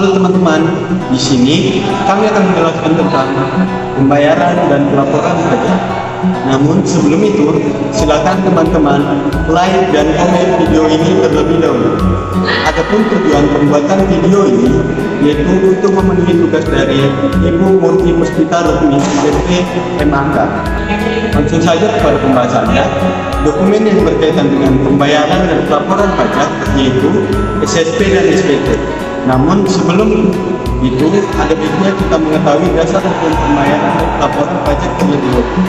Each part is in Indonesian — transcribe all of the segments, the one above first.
Halo teman-teman, di sini kami akan menjelaskan tentang pembayaran dan pelaporan pajak. Namun sebelum itu, silakan teman-teman like dan komen video ini terlebih dahulu. Adapun tujuan pembuatan video ini yaitu untuk memenuhi tugas dari Ibu Murti Puspita Rukmi SP MAK. Langsung saja kepada pembahasannya. Dokumen yang berkaitan dengan pembayaran dan pelaporan pajak yaitu SSP dan SPT. Namun sebelum itu ada baiknya kita mengetahui dasar hukum pembayaran dan pelaporan pajak terlebih dahulu.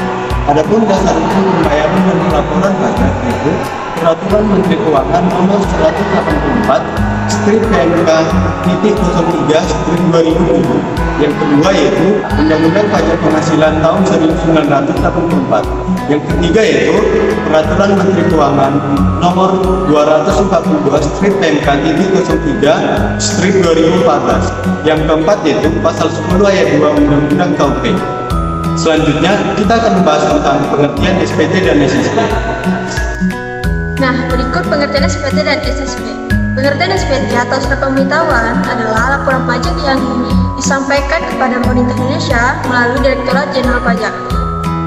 Adapun dasar hukum pembayaran dan pelaporan pajak yaitu Peraturan Menteri Keuangan Nomor 184/PMK-03/2007. Yang kedua yaitu Undang-Undang Pajak Penghasilan tahun 1984. Yang ketiga yaitu Peraturan Menteri Keuangan Nomor 241/PMK-03/2014. Yang keempat yaitu Pasal 10 ayat 2 Undang-Undang KUP. Selanjutnya kita akan membahas tentang pengertian SPT dan SSP. Nah, berikut pengertian SPT dan SSP. Pengertian SPT atau surat pemberitahuan adalah laporan pajak yang disampaikan kepada pemerintah Indonesia melalui Direktorat Jenderal Pajak.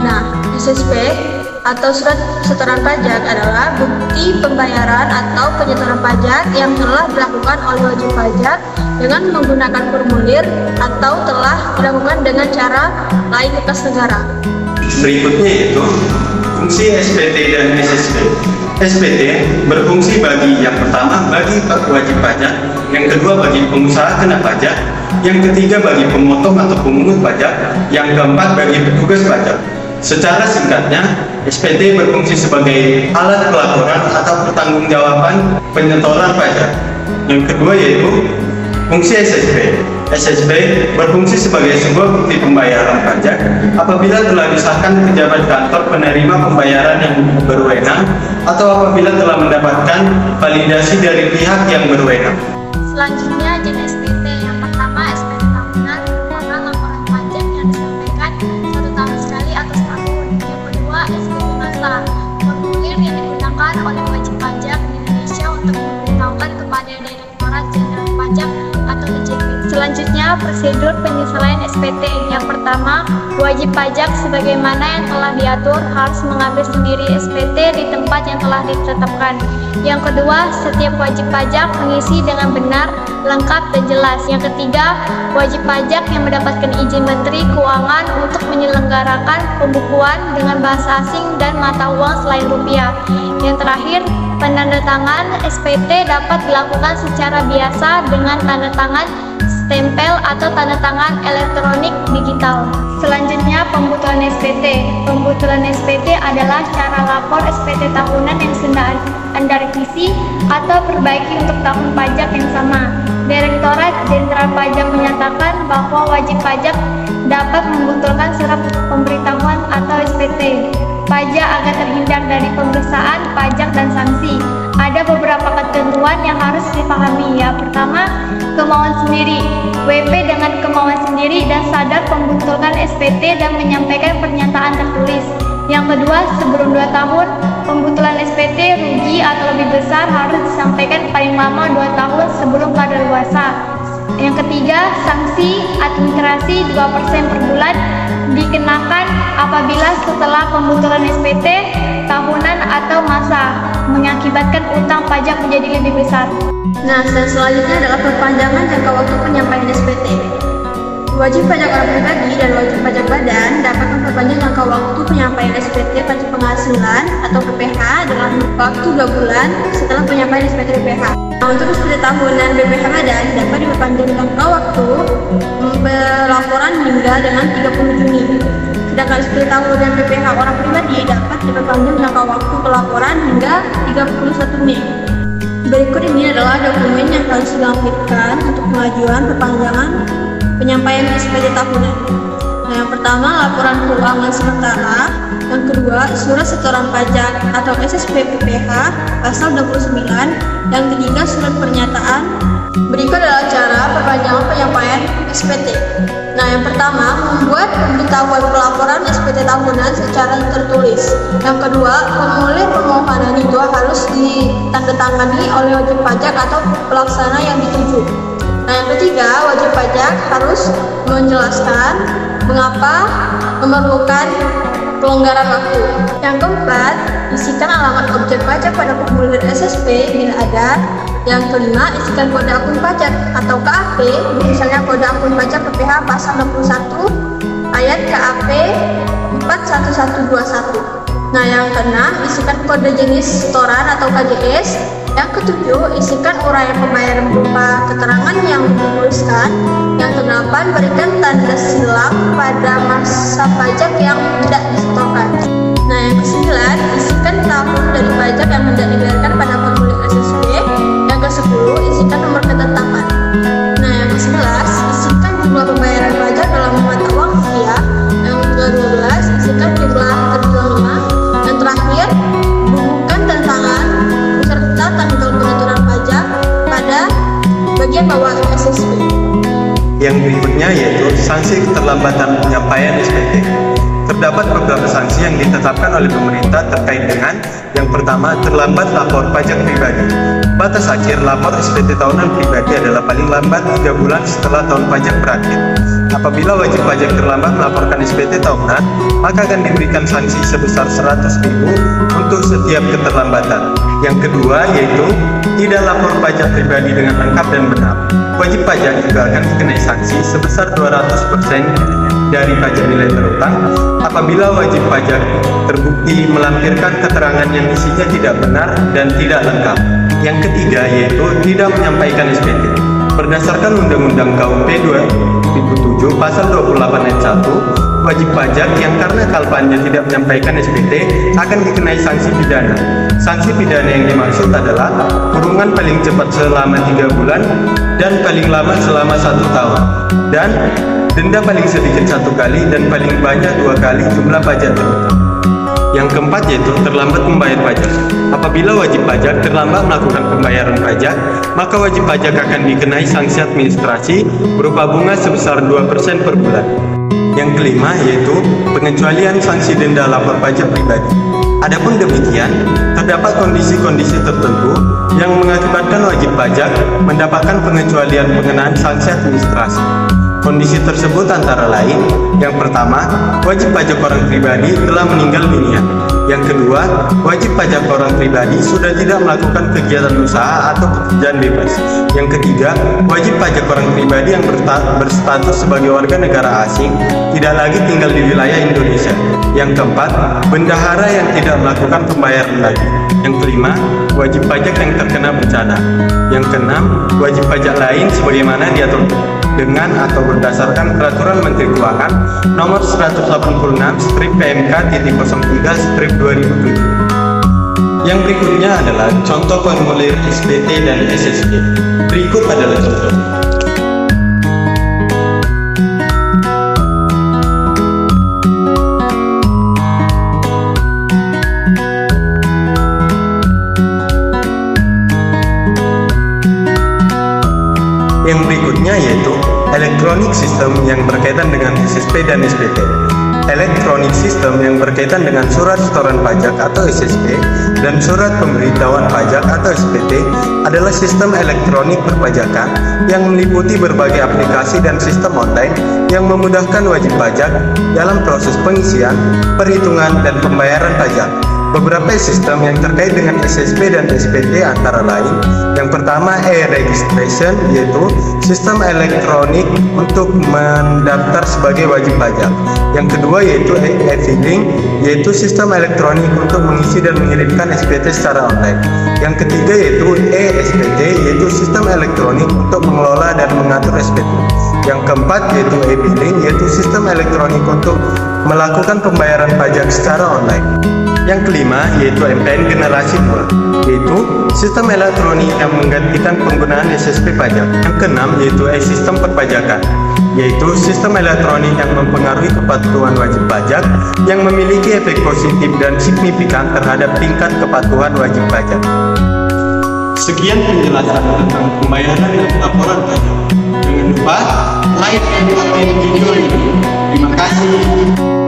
Nah, SSP atau surat setoran pajak adalah bukti pembayaran atau penyetoran pajak yang telah dilakukan oleh wajib pajak dengan menggunakan formulir atau telah dilakukan dengan cara lain di kas negara. Berikutnya yaitu fungsi SPT dan SSP. SPT berfungsi bagi yang pertama bagi wajib pajak, yang kedua bagi pengusaha kena pajak, yang ketiga bagi pemotong atau pemungut pajak, yang keempat bagi petugas pajak. Secara singkatnya, SPT berfungsi sebagai alat pelaporan atau pertanggungjawaban penyetoran pajak. Yang kedua yaitu fungsi SSP. SSP berfungsi sebagai sebuah bukti pembayaran pajak apabila telah disahkan pejabat kantor penerima pembayaran yang berwenang atau apabila telah mendapatkan validasi dari pihak yang berwenang. Selanjutnya jenis SPT. Yang pertama SPT tahunan merupakan laporan pajak yang disampaikan 1 tahun sekali atau setahun. Yang kedua SPT masa, formulir yang digunakan oleh wajib pajak di Indonesia untuk memberitahukan kepada Direktorat Jenderal Pajak atau DJP. Selanjutnya, prosedur penyesuaian SPT. Yang pertama, wajib pajak sebagaimana yang telah diatur harus mengambil sendiri SPT di tempat yang telah ditetapkan. Yang kedua, setiap wajib pajak mengisi dengan benar, lengkap, dan jelas. Yang ketiga, wajib pajak yang mendapatkan izin Menteri Keuangan untuk menyelenggarakan pembukuan dengan bahasa asing dan mata uang selain rupiah. Yang terakhir, penandatangan SPT dapat dilakukan secara biasa dengan tanda tangan stempel atau tanda tangan elektronik digital. Selanjutnya, pembutuhan SPT. Pembutuhan SPT adalah cara lapor SPT tahunan yang sedang Anda revisi atau perbaiki untuk tahun pajak yang sama. Direktorat Jenderal Pajak menyatakan bahwa wajib pajak dapat membutuhkan surat pemberitahuan atau SPT pajak agar terhindar dari pemeriksaan pajak dan sanksi. Ada beberapa ketentuan yang harus dipahami. Ya, pertama, kemauan sendiri. WP dengan kemauan sendiri dan sadar membutuhkan SPT dan menyampaikan pernyataan tertulis. Yang kedua, sebelum 2 tahun, pembutuhan SPT rugi atau lebih besar harus disampaikan paling lama 2 tahun sebelum kadaluarsa. Yang ketiga, sanksi administrasi 2% per bulan dikenakan apabila setelah pembutuhan SPT tahunan atau masa mengakibatkan utang pajak menjadi lebih besar. Nah, dan selanjutnya adalah perpanjangan jangka waktu penyampaian SPT. Wajib pajak orang pribadi dan wajib pajak badan dapat memperpanjang jangka waktu penyampaian SPT pajak penghasilan atau PPH dengan waktu 2 bulan setelah penyampaian SPT PPH. Nah, untuk SPT tahunan BPH badan dapat diperpanjang jangka waktu pelaporan hingga dengan 30 Juni. Sedangkan SPT tahunan BPH orang pribadi dapat diperpanjang jangka waktu pelaporan hingga 31 Mei. Berikut ini adalah dokumen yang harus dilampirkan untuk pengajuan perpanjangan penyampaian SPT tahunan. Nah, yang pertama laporan keuangan sementara, yang kedua surat setoran pajak atau SSP PPH pasal 29, yang ketiga surat pernyataan. Berikut adalah cara perpanjangan penyampaian SPT. Nah, yang pertama membuat pemberitahuan pelaporan SPT tahunan secara tertulis. Yang kedua, formulir permohonan itu harus ditandatangani oleh wajib pajak atau pelaksana yang dituju. Nah, yang ketiga, wajib pajak harus menjelaskan mengapa memerlukan pelonggaran waktu. Yang keempat, isikan alamat objek pajak pada formulir SSP bila ada. Yang kelima, isikan kode akun pajak atau KAP, misalnya kode akun pajak PPh pasal 61 ayat KAP 41121. Nah, yang keenam, isikan kode jenis setoran atau KJS. Yang ketujuh, isikan uraian pembayaran berupa keterangan yang dituliskan. Yang kedelapan, berikan tanda silang pada masa pajak yang tidak disetorkan. Nah, yang kesembilan, isikan tahun dari pajak yang hendak dibayarkan pada formulir SSP. Yang kesepuluh, isikan nomor ketetapan. Nah, yang kesebelas, isikan jumlah pembayaran pajak dalam mata uang rupiah. Yang ke-12, isikan jumlah terjualnya. Yang terakhir, bubukan tantangan beserta tanggal penentuan pajak pada bagian bawah SSP. Yang berikutnya yaitu sanksi keterlambatan penyampaian SPT. Terdapat beberapa sanksi yang ditetapkan oleh pemerintah terkait dengan yang pertama, terlambat lapor pajak pribadi. Batas akhir lapor SPT tahunan pribadi adalah paling lambat 3 bulan setelah tahun pajak berakhir. Apabila wajib pajak terlambat melaporkan SPT tahunan, maka akan diberikan sanksi sebesar 100.000 untuk setiap keterlambatan. Yang kedua yaitu tidak lapor pajak pribadi dengan lengkap dan benar. Wajib pajak juga akan dikenai sanksi sebesar 200% dari pajak nilai terutang apabila wajib pajak terbukti melampirkan keterangan yang isinya tidak benar dan tidak lengkap. Yang ketiga yaitu tidak menyampaikan SPT. Berdasarkan Undang-Undang KUP 2007 Pasal 28 ayat 1, wajib pajak yang karena kelalaiannya tidak menyampaikan SPT akan dikenai sanksi pidana. Sanksi pidana yang dimaksud adalah kurungan paling cepat selama 3 bulan dan paling lama selama 1 tahun, dan denda paling sedikit 1 kali dan paling banyak 2 kali jumlah pajak terutang. Yang keempat yaitu terlambat membayar pajak. Apabila wajib pajak terlambat melakukan pembayaran pajak, maka wajib pajak akan dikenai sanksi administrasi berupa bunga sebesar 2% per bulan. Yang kelima yaitu pengecualian sanksi denda lapor pajak pribadi. Adapun demikian, terdapat kondisi-kondisi tertentu yang mengakibatkan wajib pajak mendapatkan pengecualian pengenaan sanksi administrasi. Kondisi tersebut antara lain, yang pertama, wajib pajak orang pribadi telah meninggal dunia. Yang kedua, wajib pajak orang pribadi sudah tidak melakukan kegiatan usaha atau pekerjaan bebas. Yang ketiga, wajib pajak orang pribadi yang berstatus sebagai warga negara asing tidak lagi tinggal di wilayah Indonesia. Yang keempat, bendahara yang tidak melakukan pembayaran lagi. Yang kelima, wajib pajak yang terkena bencana. Yang keenam, wajib pajak lain sebagaimana diatur dengan atau berdasarkan Peraturan Menteri Keuangan Nomor 186/PMK.03/2007. Yang berikutnya adalah contoh formulir SPT dan SSP. Berikut adalah contoh. Yang berikutnya yaitu elektronik sistem yang berkaitan dengan SSP dan SPT. Elektronik sistem yang berkaitan dengan surat setoran pajak atau SSP dan surat pemberitahuan pajak atau SPT adalah sistem elektronik perpajakan yang meliputi berbagai aplikasi dan sistem online yang memudahkan wajib pajak dalam proses pengisian, perhitungan, dan pembayaran pajak. Beberapa sistem yang terkait dengan SSP dan SPT antara lain, yang pertama e-registration, yaitu sistem elektronik untuk mendaftar sebagai wajib pajak. Yang kedua yaitu e-filing, yaitu sistem elektronik untuk mengisi dan mengirimkan SPT secara online. Yang ketiga yaitu e-SPT, yaitu sistem elektronik untuk mengelola dan mengatur SPT. Yang keempat yaitu e-billing, yaitu sistem elektronik untuk melakukan pembayaran pajak secara online. Yang kelima yaitu MPN generasi 2, yaitu sistem elektronik yang menggantikan penggunaan SSP pajak. Yang keenam yaitu e-sistem perpajakan, yaitu sistem elektronik yang mempengaruhi kepatuhan wajib pajak yang memiliki efek positif dan signifikan terhadap tingkat kepatuhan wajib pajak. Sekian penjelasan tentang pembayaran dan laporan pajak. Jangan lupa like dan komen video ini. Terima kasih.